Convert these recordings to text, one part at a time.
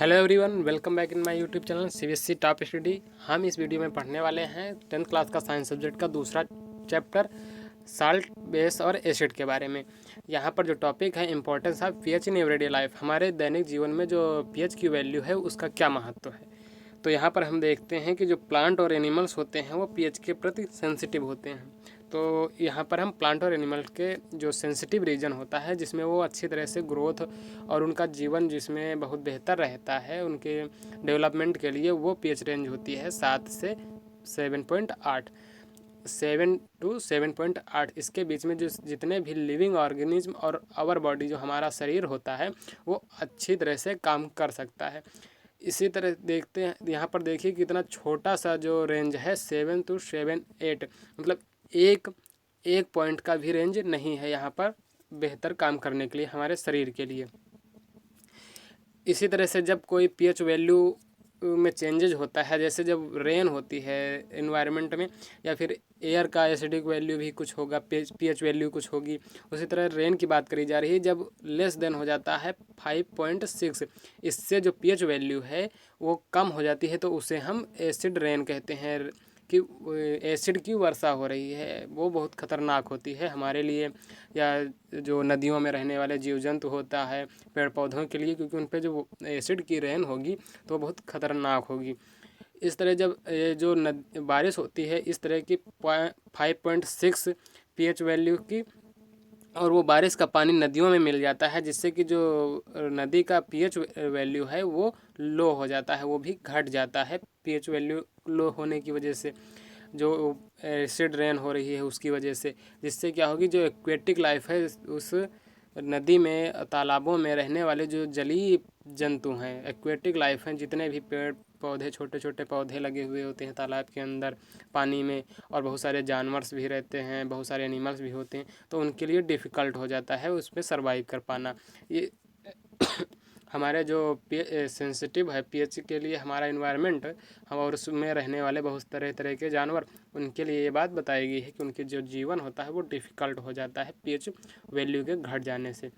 Hello everyone, welcome back in my YouTube channel CBSE top study. हम इस video में पढ़ने वाले हैं 10th क्लास का साइंस सब्जेक्ट का दूसरा चैप्टर साल्ट, बेस और एसिड के बारे में। यहाँ पर जो टॉपिक है importance of pH in everyday life, हमारे दैनिक जीवन में जो पीएच की वैल्यू है उसका क्या महत्व है। तो यहाँ पर हम देखते हैं कि जो प्लांट और एनिमल्स होते हैं वो पीएच के प्रति सेंसिटिव होते हैं। तो यहाँ पर हम प्लांट और एनिमल के जो सेंसिटिव रीजन होता है जिसमें वो अच्छी तरह से ग्रोथ और उनका जीवन जिसमें बहुत बेहतर रहता है उनके डेवलपमेंट के लिए, वो पीएच रेंज होती है 7 से 7.8, 7 to 7.8। इसके बीच में जो जितने भी लिविंग ऑर्गेनिज्म और आवर बॉडी जो हमारा शरीर होता है वो अच्छी तरह से काम कर सकता है। इसी तरह देखते हैं यहाँ पर, देखिए कितना छोटा सा जो रेंज है 7 to 7.8, मतलब एक पॉइंट का भी रेंज नहीं है यहाँ पर बेहतर काम करने के लिए हमारे शरीर के लिए। इसी तरह से जब कोई पीएच वैल्यू में चेंजेज होता है, जैसे जब रेन होती है एनवायरनमेंट में, या फिर एयर का एसिडिक वैल्यू भी कुछ होगा, पीएच वैल्यू कुछ होगी। उसी तरह रेन की बात करी जा रही है, जब लेस देन हो जाता है 5.6, इससे जो पीएच वैल्यू है वो कम हो जाती है, तो उसे हम एसिड रेन कहते हैं कि एसिड की वर्षा हो रही है। वो बहुत ख़तरनाक होती है हमारे लिए, या जो नदियों में रहने वाले जीव जंतु होता है, पेड़ पौधों के लिए, क्योंकि उन पर जो एसिड की रेन होगी तो बहुत ख़तरनाक होगी। इस तरह जब जो बारिश होती है इस तरह की 5.6 पीएच वैल्यू की, और वो बारिश का पानी नदियों में मिल जाता है, जिससे कि जो नदी का पीएच वैल्यू है वो लो हो जाता है, वो भी घट जाता है पीएच वैल्यू लो होने की वजह से, जो एसिड रेन हो रही है उसकी वजह से। जिससे क्या होगी, जो एक्वेटिक लाइफ है उस नदी में तालाबों में रहने वाले जो जलीय जंतु हैं, एक्वेटिक लाइफ हैं, जितने भी पेड़ पौधे, छोटे छोटे पौधे लगे हुए होते हैं तालाब के अंदर पानी में, और बहुत सारे जानवर्स भी रहते हैं, बहुत सारे एनिमल्स भी होते हैं, तो उनके लिए डिफ़िकल्ट हो जाता है उसमें सर्वाइव कर पाना। ये हमारे जो सेंसिटिव है पीएच के लिए हमारा इन्वायरमेंट, हम और उसमें रहने वाले बहुत तरह तरह के जानवर, उनके लिए ये बात बताई गई है कि उनके जो जीवन होता है वो डिफ़िकल्ट हो जाता है पीएच वैल्यू के घट जाने से।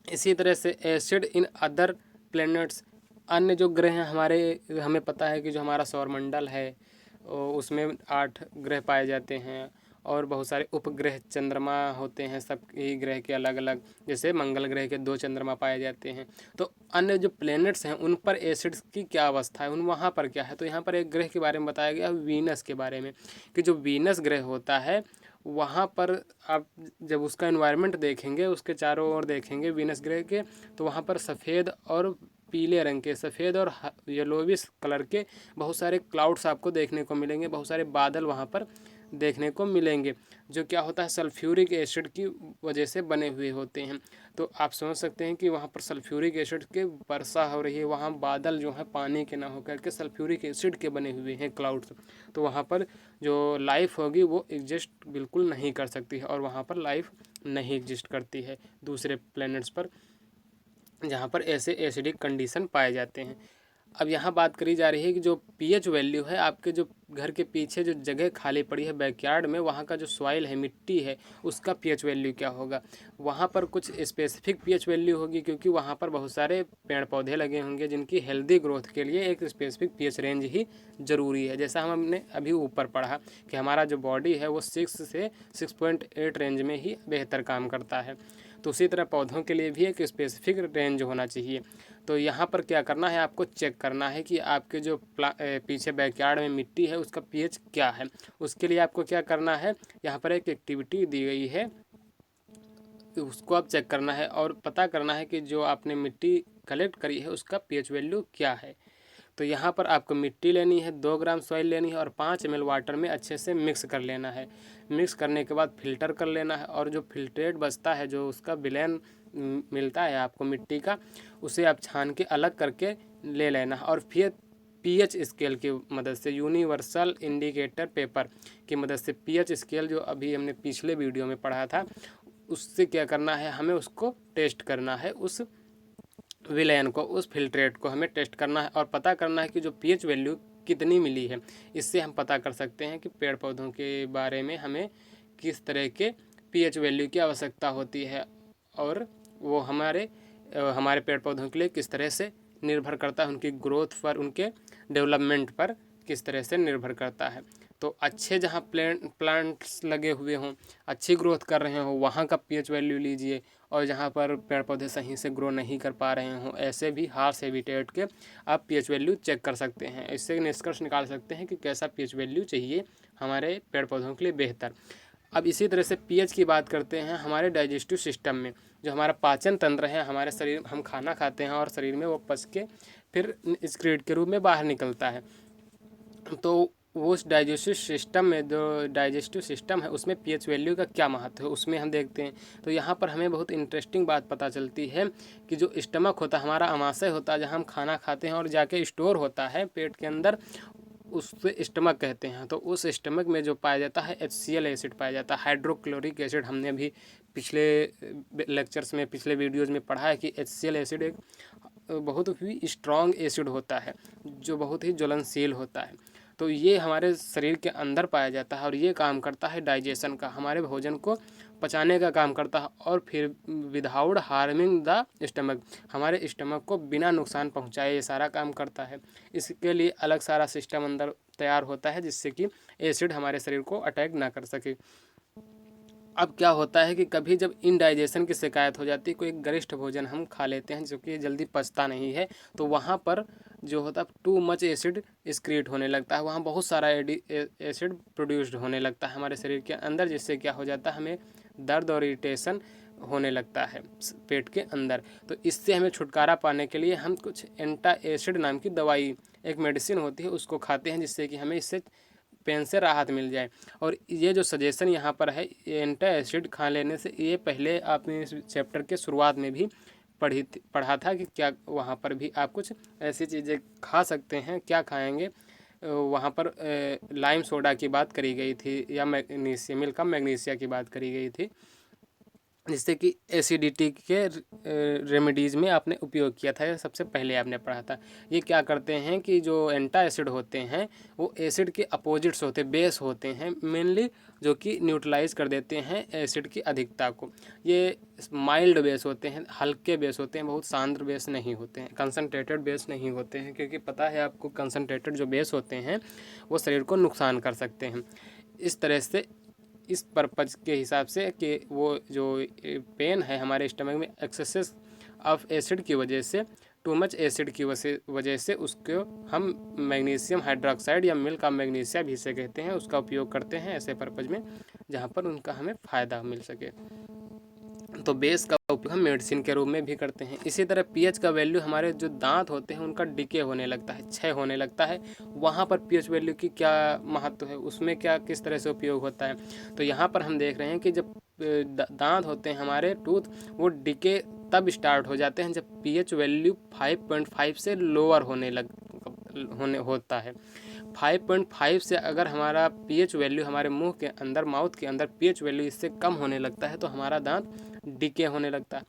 इसी तरह से एसिड इन अदर प्लैनेट्स, अन्य जो ग्रह हैं हमारे, हमें पता है कि जो हमारा सौरमंडल है उसमें 8 ग्रह पाए जाते हैं, और बहुत सारे उपग्रह चंद्रमा होते हैं, सब ही ग्रह के अलग अलग, जैसे मंगल ग्रह के 2 चंद्रमा पाए जाते हैं। तो अन्य जो प्लैनेट्स हैं उन पर एसिड्स की क्या अवस्था है, उन वहाँ पर क्या है। तो यहाँ पर एक ग्रह के बारे में बताया गया, वीनस के बारे में, कि जो वीनस ग्रह होता है वहाँ पर आप जब उसका एनवायरनमेंट देखेंगे, उसके चारों ओर देखेंगे वीनस ग्रह के, तो वहाँ पर सफ़ेद और पीले रंग के, सफ़ेद और येलोविश कलर के बहुत सारे क्लाउड्स आपको देखने को मिलेंगे, बहुत सारे बादल वहाँ पर देखने को मिलेंगे, जो क्या होता है सल्फ्यूरिक एसिड की वजह से बने हुए होते हैं। तो आप समझ सकते हैं कि वहाँ पर सल्फ्यूरिक एसिड के वर्षा हो रही है, वहाँ बादल जो है पानी के ना होकर के सल्फ्यूरिक एसिड के बने हुए हैं क्लाउड्स, तो वहाँ पर जो लाइफ होगी वो एग्जिस्ट बिल्कुल नहीं कर सकती है, और वहाँ पर लाइफ नहीं एग्जिस्ट करती है दूसरे प्लैनेट्स पर जहाँ पर ऐसे एसिडिक कंडीशन पाए जाते हैं। अब यहाँ बात करी जा रही है कि जो पीएच वैल्यू है, आपके जो घर के पीछे जो जगह खाली पड़ी है बैकयार्ड में, वहाँ का जो सॉइल है, मिट्टी है, उसका पीएच वैल्यू क्या होगा। वहाँ पर कुछ स्पेसिफिक पीएच वैल्यू होगी, क्योंकि वहाँ पर बहुत सारे पेड़ पौधे लगे होंगे जिनकी हेल्दी ग्रोथ के लिए एक स्पेसिफिक पीएच रेंज ही ज़रूरी है। जैसा हमने अभी ऊपर पढ़ा कि हमारा जो बॉडी है वो 6 से 6.8 रेंज में ही बेहतर काम करता है, तो उसी तरह पौधों के लिए भी एक स्पेसिफिक रेंज होना चाहिए। तो यहाँ पर क्या करना है, आपको चेक करना है कि आपके जो पीछे बैकयार्ड में मिट्टी है उसका पीएच क्या है। उसके लिए आपको क्या करना है, यहाँ पर एक एक्टिविटी दी गई है, उसको आप चेक करना है और पता करना है कि जो आपने मिट्टी कलेक्ट करी है उसका पीएच वैल्यू क्या है। तो यहाँ पर आपको मिट्टी लेनी है, 2 ग्राम सॉइल लेनी है, और 5 ml वाटर में अच्छे से मिक्स कर लेना है। मिक्स करने के बाद फिल्टर कर लेना है, और जो फिल्ट्रेट बचता है, जो उसका विलयन मिलता है आपको मिट्टी का, उसे आप छान के अलग करके ले लेना है। और फिर पीएच स्केल की मदद से, यूनिवर्सल इंडिकेटर पेपर की मदद से, पीएच स्केल जो अभी हमने पिछले वीडियो में पढ़ा था, उससे क्या करना है, हमें उसको टेस्ट करना है, उस विलयन को, उस फिल्ट्रेट को हमें टेस्ट करना है, और पता करना है कि जो पीएच वैल्यू कितनी मिली है। इससे हम पता कर सकते हैं कि पेड़ पौधों के बारे में हमें किस तरह के पीएच वैल्यू की आवश्यकता होती है, और वो हमारे पेड़ पौधों के लिए किस तरह से निर्भर करता है, उनकी ग्रोथ पर, उनके डेवलपमेंट पर किस तरह से निर्भर करता है। तो अच्छे जहाँ प्लांट्स लगे हुए हों, अच्छी ग्रोथ कर रहे हों, वहाँ का पीएच वैल्यू लीजिए, और जहाँ पर पेड़ पौधे सही से ग्रो नहीं कर पा रहे हों, ऐसे भी हार्श हैबिटेट के आप पीएच वैल्यू चेक कर सकते हैं। इससे निष्कर्ष निकाल सकते हैं कि कैसा पीएच वैल्यू चाहिए हमारे पेड़ पौधों के लिए बेहतर। अब इसी तरह से पीएच की बात करते हैं हमारे डाइजेस्टिव सिस्टम में। जो हमारा पाचन तंत्र है, हमारे शरीर, हम खाना खाते हैं और शरीर में वो पच के फिर एक्सक्रीट के रूप में बाहर निकलता है। तो उस डाइजेस्टिव सिस्टम में, जो डाइजेस्टिव सिस्टम है, उसमें पीएच वैल्यू का क्या महत्व है, उसमें हम देखते हैं। तो यहाँ पर हमें बहुत इंटरेस्टिंग बात पता चलती है कि जो स्टमक होता है, हमारा आमाशय होता है, जहाँ हम खाना खाते हैं और जाके स्टोर होता है पेट के अंदर, उससे स्टमक कहते हैं। तो उस स्टमक में जो पाया जाता है HCl एसिड पाया जाता है, हाइड्रोक्लोरिक एसिड। हमने अभी पिछले लेक्चर्स में, पिछले वीडियोज़ में पढ़ा है कि HCl एसिड एक बहुत ही स्ट्रॉन्ग एसिड होता है, जो बहुत ही ज्वलनशील होता है। तो ये हमारे शरीर के अंदर पाया जाता है और ये काम करता है डाइजेशन का, हमारे भोजन को पचाने का काम करता है। और फिर विदाउट हार्मिंग द स्टमक, हमारे स्टमक को बिना नुकसान पहुंचाए ये सारा काम करता है। इसके लिए अलग सारा सिस्टम अंदर तैयार होता है, जिससे कि एसिड हमारे शरीर को अटैक ना कर सके। अब क्या होता है कि कभी जब इनडाइजेशन की शिकायत हो जाती है, कोई गरिष्ठ भोजन हम खा लेते हैं जो कि जल्दी पचता नहीं है, तो वहाँ पर जो होता है टू मच एसिड एक्सक्रीट होने लगता है, वहाँ बहुत सारा एसिड प्रोड्यूस्ड होने लगता है हमारे शरीर के अंदर, जिससे क्या हो जाता है, हमें दर्द और इरिटेशन होने लगता है पेट के अंदर। तो इससे हमें छुटकारा पाने के लिए हम कुछ एंटा एसिड नाम की दवाई, एक मेडिसिन होती है, उसको खाते हैं, जिससे कि हमें इससे पेन से राहत मिल जाए। और ये जो सजेशन यहाँ पर है एंटा एसिड खा लेने से, ये पहले आपने इस चैप्टर के शुरुआत में भी पढ़ा था कि क्या वहाँ पर भी आप कुछ ऐसी चीज़ें खा सकते हैं। क्या खाएंगे, वहाँ पर लाइम सोडा की बात करी गई थी, या मैग्नीशियम, मिल्क का मैग्नीशिया की बात करी गई थी, जिससे कि एसिडिटी के रेमेडीज़ में आपने उपयोग किया था, या सबसे पहले आपने पढ़ा था। ये क्या करते हैं कि जो एंटा एसिड होते हैं वो एसिड के अपोजिट्स होते, बेस होते हैं मेनली, जो कि न्यूट्रलाइज कर देते हैं एसिड की अधिकता को। ये माइल्ड बेस होते हैं, हल्के बेस होते हैं, बहुत सांद्र बेस नहीं होते हैं, कंसनट्रेटेड बेस नहीं होते हैं, क्योंकि पता है आपको कंसनट्रेटेड जो बेस होते हैं वो शरीर को नुकसान कर सकते हैं। इस तरह से, इस पर्पज़ के हिसाब से कि वो जो पेन है हमारे स्टमक में एक्सेस ऑफ एसिड की वजह से, टू मच एसिड की वजह से उसको हम मैग्नीशियम हाइड्रोक्साइड या मिल्क का मैग्नीशिया भी इसे कहते हैं, उसका उपयोग करते हैं ऐसे पर्पज़ में जहाँ पर उनका हमें फ़ायदा मिल सके। तो बेस का उपयोग हम मेडिसिन के रूप में भी करते हैं। इसी तरह पीएच का वैल्यू, हमारे जो दांत होते हैं उनका डिके होने लगता है, क्षय होने लगता है, वहाँ पर पीएच वैल्यू की क्या महत्व है, उसमें क्या किस तरह से उपयोग होता है। तो यहाँ पर हम देख रहे हैं कि जब दांत होते हैं हमारे टूथ, वो डिके तब स्टार्ट हो जाते हैं जब पीएच वैल्यू 5.5 से लोअर होने होता है। 5.5 से अगर हमारा पीएच वैल्यू, हमारे मुंह के अंदर, माउथ के अंदर पीएच वैल्यू इससे कम होने लगता है, तो हमारा दांत डिके होने लगता है।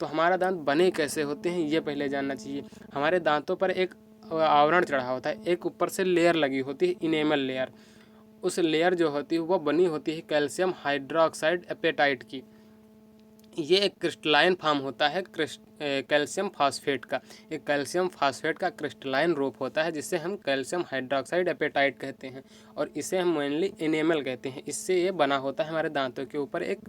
तो हमारा दांत बने कैसे होते हैं ये पहले जानना चाहिए। हमारे दांतों पर एक आवरण चढ़ा होता है, एक ऊपर से लेयर लगी होती है, इनेमल लेयर। उस लेयर जो होती है वो बनी होती है कैल्शियम हाइड्रोक्साइड एपेटाइट की। ये एक क्रिस्टलाइन फॉर्म होता है कैल्शियम फास्फेट का। एक कैल्शियम फास्फेट का क्रिस्टलाइन रूप होता है, जिसे हम कैल्शियम हाइड्रोक्साइड एपेटाइट कहते हैं, और इसे हम मेनली इनेमल कहते हैं। इससे ये बना होता है, हमारे दांतों के ऊपर एक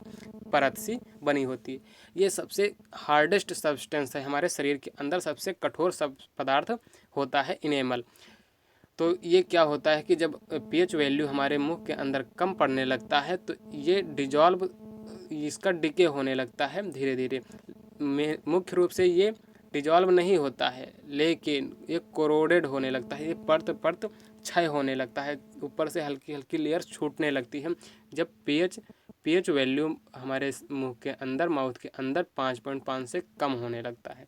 परत सी बनी होती है। ये सबसे हार्डेस्ट सब्सटेंस है हमारे शरीर के अंदर, सबसे कठोर सब पदार्थ होता है इनेमल। तो ये क्या होता है कि जब पीएच वैल्यू हमारे मुंह के अंदर कम पड़ने लगता है, तो ये डिजॉल्व, इसका डिके होने लगता है धीरे धीरे। मुख्य रूप से ये डिजॉल्व नहीं होता है, लेकिन ये कोरोडेड होने लगता है, ये परत परत क्षय होने लगता है, ऊपर से हल्की हल्की लेयर छूटने लगती है जब पीएच वैल्यू हमारे मुंह के अंदर, माउथ के अंदर 5.5 से कम होने लगता है।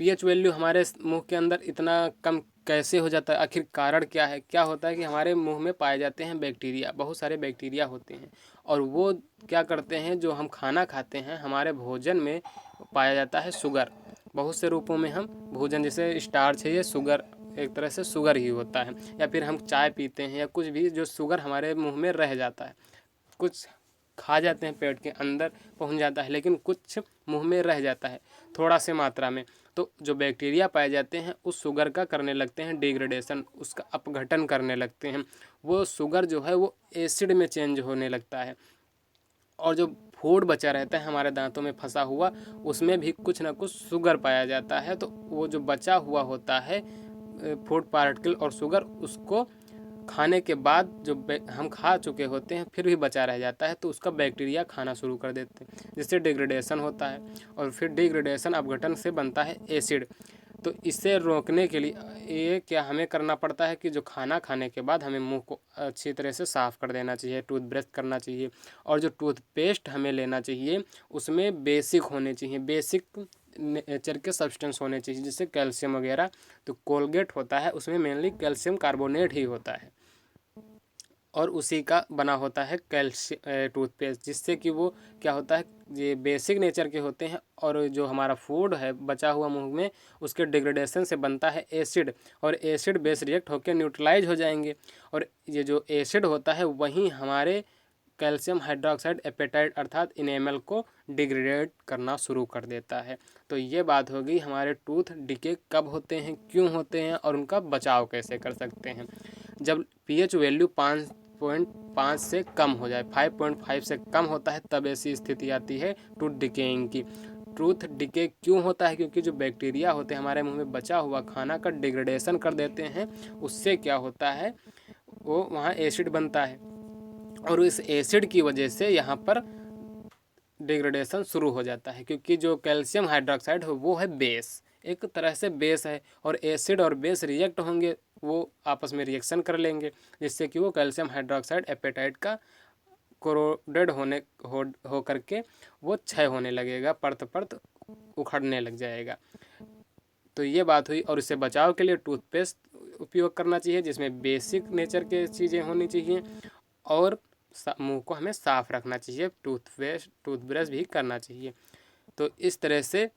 पीएच वैल्यू हमारे मुंह के अंदर इतना कम कैसे हो जाता है, आखिर कारण क्या है। क्या होता है कि हमारे मुंह में पाए जाते हैं बैक्टीरिया, बहुत सारे बैक्टीरिया होते हैं, और वो क्या करते हैं, जो हम खाना खाते हैं हमारे भोजन में पाया जाता है शुगर। बहुत से रूपों में हम भोजन, जैसे स्टार्च है, ये शुगर, एक तरह से शुगर ही होता है, या फिर हम चाय पीते हैं या कुछ भी, जो शुगर हमारे मुँह में रह जाता है, कुछ खा जाते हैं, पेट के अंदर पहुंच जाता है, लेकिन कुछ मुंह में रह जाता है थोड़ा से मात्रा में। तो जो बैक्टीरिया पाए जाते हैं उस शुगर का करने लगते हैं डिग्रेडेशन, उसका अपघटन करने लगते हैं। वो शुगर जो है वो एसिड में चेंज होने लगता है, और जो फूड बचा रहता है हमारे दांतों में फंसा हुआ, उसमें भी कुछ ना कुछ शुगर पाया जाता है। तो वो जो बचा हुआ होता है फूड पार्टिकल और शुगर, उसको खाने के बाद जो हम खा चुके होते हैं फिर भी बचा रह जाता है, तो उसका बैक्टीरिया खाना शुरू कर देते हैं, जिससे डिग्रेडेशन होता है, और फिर डिग्रेडेशन अपघटन से बनता है एसिड। तो इसे रोकने के लिए ये क्या हमें करना पड़ता है कि जो खाना खाने के बाद हमें मुंह को अच्छी तरह से साफ़ कर देना चाहिए, टूथब्रश करना चाहिए, और जो टूथपेस्ट हमें लेना चाहिए उसमें बेसिक होने चाहिए, बेसिक नेचर के सब्सटेंस होने चाहिए, जैसे कैल्शियम वगैरह। तो कोलगेट होता है उसमें मेनली कैल्शियम कार्बोनेट ही होता है, और उसी का बना होता है कैल्शियम टूथपेस्ट, जिससे कि वो क्या होता है, ये बेसिक नेचर के होते हैं। और जो हमारा फूड है बचा हुआ मुंह में, उसके डिग्रेडेशन से बनता है एसिड, और एसिड बेस रिएक्ट होकर न्यूट्रलाइज हो जाएंगे, और ये जो एसिड होता है वहीं हमारे कैल्शियम हाइड्रोक्साइड एपेटाइट अर्थात इनेमल को डिग्रेड करना शुरू कर देता है। तो ये बात होगी हमारे टूथ डिके कब होते हैं, क्यों होते हैं, और उनका बचाव कैसे कर सकते हैं। जब पीएच वैल्यू 5.5 से कम हो जाए, 5.5 से कम होता है, तब ऐसी स्थिति आती है टूथ डिकेइंग की। टूथ डिके क्यों होता है? क्योंकि जो बैक्टीरिया होते हैं हमारे मुंह में बचा हुआ खाना का डिग्रेडेशन कर देते हैं। उससे क्या होता है, वो वहाँ एसिड बनता है, और इस एसिड की वजह से यहाँ पर डिग्रेडेशन शुरू हो जाता है। क्योंकि जो कैल्शियम हाइड्रोक्साइड है वो है बेस, एक तरह से बेस है, और एसिड और बेस रिएक्ट होंगे, वो आपस में रिएक्शन कर लेंगे, जिससे कि वो कैल्शियम हाइड्रोक्साइड एपेटाइट का कोरोडेड हो करके वो क्षय होने लगेगा, परत परत उखड़ने लग जाएगा। तो ये बात हुई। और इससे बचाव के लिए टूथपेस्ट उपयोग करना चाहिए, जिसमें बेसिक नेचर के चीज़ें होनी चाहिए, और मुंह को हमें साफ़ रखना चाहिए, टूथब्रश भी करना चाहिए। तो इस तरह से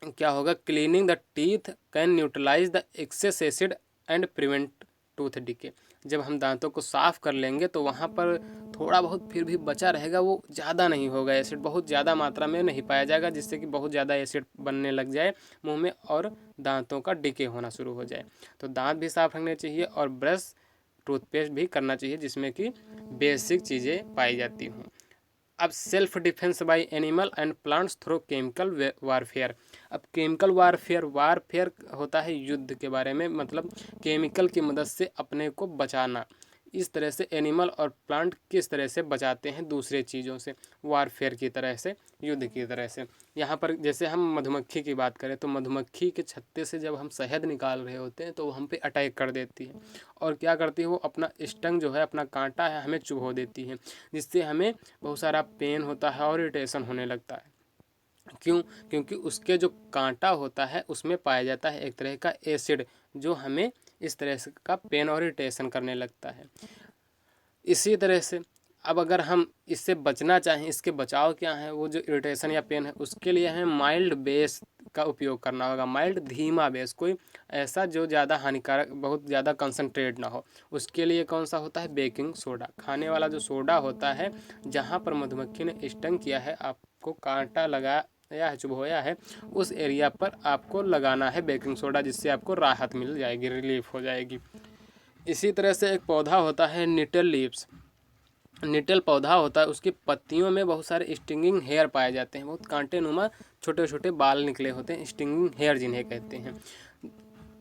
क्या होगा, cleaning the teeth can neutralise the excess acid and prevent tooth decay. जब हम दांतों को साफ़ कर लेंगे तो वहाँ पर थोड़ा बहुत फिर भी बचा रहेगा, वो ज़्यादा नहीं होगा, एसिड बहुत ज़्यादा मात्रा में नहीं पाया जाएगा, जिससे कि बहुत ज़्यादा एसिड बनने लग जाए मुंह में और दांतों का डिके होना शुरू हो जाए। तो दांत भी साफ़ रखने चाहिए, और ब्रश टूथपेस्ट भी करना चाहिए, जिसमें कि बेसिक चीज़ें पाई जाती हों। अब self defence bye animal and plants through chemical warfare. अब केमिकल वारफेयर होता है युद्ध के बारे में, मतलब केमिकल की मदद से अपने को बचाना। इस तरह से एनिमल और प्लांट किस तरह से बचाते हैं दूसरे चीज़ों से, वारफेयर की तरह से, युद्ध की तरह से। यहाँ पर जैसे हम मधुमक्खी की बात करें तो मधुमक्खी के छत्ते से जब हम शहद निकाल रहे होते हैं तो हम पे अटैक कर देती है, और क्या करती है, वो अपना स्टंग जो है, अपना कांटा है, हमें चुभो देती है, जिससे हमें बहुत सारा पेन होता है और इरिटेशन होने लगता है। क्यों? क्योंकि उसके जो कांटा होता है उसमें पाया जाता है एक तरह का एसिड, जो हमें इस तरह से का पेन और इरिटेशन करने लगता है। इसी तरह से अब अगर हम इससे बचना चाहें, इसके बचाव क्या है, वो जो इरिटेशन या पेन है, उसके लिए हमें माइल्ड बेस का उपयोग करना होगा। माइल्ड धीमा बेस, कोई ऐसा जो ज़्यादा हानिकारक, बहुत ज़्यादा कंसनट्रेट ना हो। उसके लिए कौन सा होता है, बेकिंग सोडा। खाने वाला जो सोडा होता है, जहाँ पर मधुमक्खी ने स्टंग किया है, आपको कांटा लगा या चुभोया है, उस एरिया पर आपको लगाना है बेकिंग सोडा, जिससे आपको राहत मिल जाएगी, रिलीफ हो जाएगी। इसी तरह से एक पौधा होता है निटल लीव्स। निटल पौधा होता है, उसकी पत्तियों में बहुत सारे स्टिंगिंग हेयर पाए जाते हैं, बहुत कांटे नुमा छोटे छोटे बाल निकले होते हैं, स्टिंगिंग हेयर जिन्हें कहते हैं।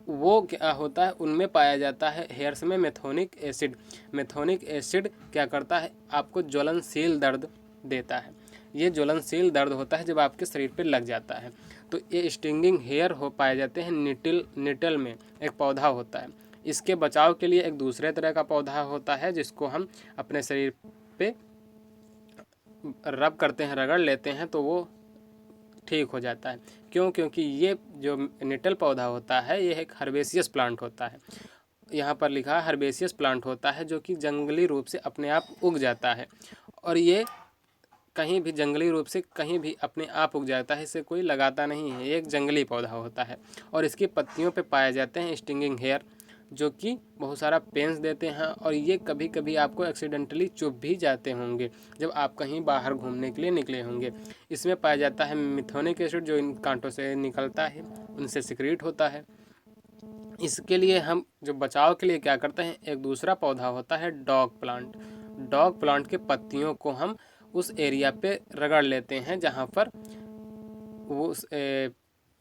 वो क्या होता है, उनमें पाया जाता है हेयर्स में मेथोनिक एसिड। मेथोनिक एसिड क्या करता है, आपको ज्वलनशील दर्द देता है। ये ज्वलनशील दर्द होता है जब आपके शरीर पे लग जाता है। तो ये स्टिंगिंग हेयर हो पाए जाते हैं निटल में, एक पौधा होता है। इसके बचाव के लिए एक दूसरे तरह का पौधा होता है, जिसको हम अपने शरीर पे रब करते हैं, रगड़ लेते हैं, तो वो ठीक हो जाता है। क्यों? क्योंकि ये जो निटल पौधा होता है ये एक हर्बेसियस प्लांट होता है। यहाँ पर लिखा है हर्बेसियस प्लांट होता है, जो कि जंगली रूप से अपने आप उग जाता है, और ये कहीं भी जंगली रूप से कहीं भी अपने आप उग जाता है, इसे कोई लगाता नहीं है, ये एक जंगली पौधा होता है। और इसकी पत्तियों पे पाए जाते हैं स्टिंगिंग हेयर, जो कि बहुत सारा पेंस देते हैं, और ये कभी कभी आपको एक्सीडेंटली चुभ भी जाते होंगे जब आप कहीं बाहर घूमने के लिए निकले होंगे। इसमें पाया जाता है मिथोनिक एसिड, जो इन कांटों से निकलता है, उनसे सिक्रीट होता है। इसके लिए हम जो बचाव के लिए क्या करते हैं, एक दूसरा पौधा होता है डॉग प्लांट। डॉग प्लांट के पत्तियों को हम उस एरिया पे रगड़ लेते हैं जहाँ पर वो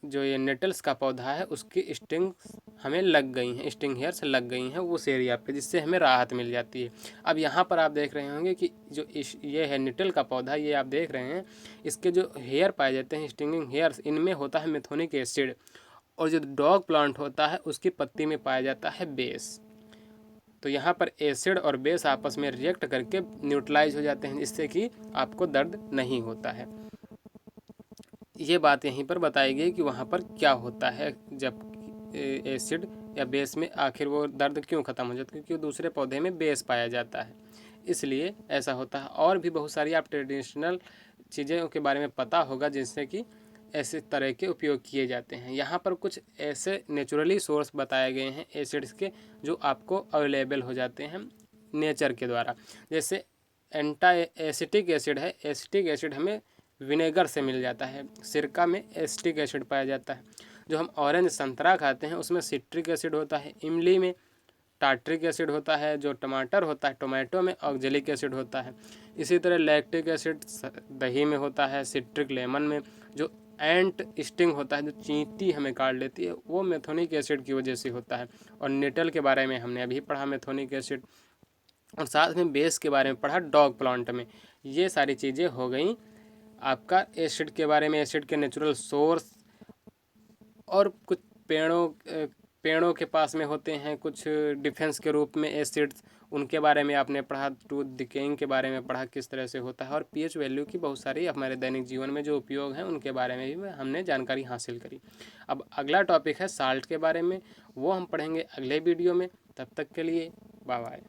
जो ये नेटल्स का पौधा है उसकी स्टिंग हमें लग गई हैं, स्टिंग हेयर्स लग गई हैं उस एरिया पे, जिससे हमें राहत मिल जाती है। अब यहाँ पर आप देख रहे होंगे कि जो ये है निटल का पौधा, ये आप देख रहे हैं, इसके जो हेयर पाए जाते हैं स्टिंगिंग हेयर्स, इनमें होता है मिथोनिक एसिड, और जो डॉग प्लांट होता है उसकी पत्ती में पाया जाता है बेस। तो यहाँ पर एसिड और बेस आपस में रिएक्ट करके न्यूट्रलाइज हो जाते हैं, जिससे कि आपको दर्द नहीं होता है। ये बात यहीं पर बताई गई कि वहाँ पर क्या होता है जब एसिड या बेस में आखिर वो दर्द क्यों ख़त्म हो जाता है, क्योंकि दूसरे पौधे में बेस पाया जाता है, इसलिए ऐसा होता है। और भी बहुत सारी आप ट्रेडिशनल चीज़ों के बारे में पता होगा जिनसे कि ऐसे तरह के उपयोग किए जाते हैं। यहाँ पर कुछ ऐसे नेचुरली सोर्स बताए गए हैं एसिड्स के जो आपको अवेलेबल हो जाते हैं नेचर के द्वारा। जैसे एंटा एसिटिक एसिड है, एसिटिक एसिड हमें विनेगर से मिल जाता है, सिरका में एसिटिक एसिड पाया जाता है। जो हम ऑरेंज संतरा खाते हैं उसमें सिट्रिक एसिड होता है, इमली में टार्ट्रिक एसिड होता है, जो टमाटर होता है टोमेटो में ऑक्जेलिक एसिड होता है। इसी तरह लैक्टिक एसिड दही में होता है, सिट्रिक लेमन में। जो एंट स्टिंग होता है, जो चींटी हमें काट लेती है, वो मेथोनिक एसिड की वजह से होता है। और नेटल के बारे में हमने अभी पढ़ा मेथोनिक एसिड, और साथ में बेस के बारे में पढ़ा डॉग प्लांट में। ये सारी चीज़ें हो गई आपका एसिड के बारे में, एसिड के नेचुरल सोर्स। और कुछ पेड़ों के पास में होते हैं कुछ डिफेंस के रूप में एसिड्स, उनके बारे में आपने पढ़ा। टूथ डिकेइंग के बारे में पढ़ा किस तरह से होता है, और पीएच वैल्यू की बहुत सारी हमारे दैनिक जीवन में जो उपयोग हैं उनके बारे में भी हमने जानकारी हासिल करी। अब अगला टॉपिक है साल्ट के बारे में, वो हम पढ़ेंगे अगले वीडियो में। तब तक के लिए बाय बाय।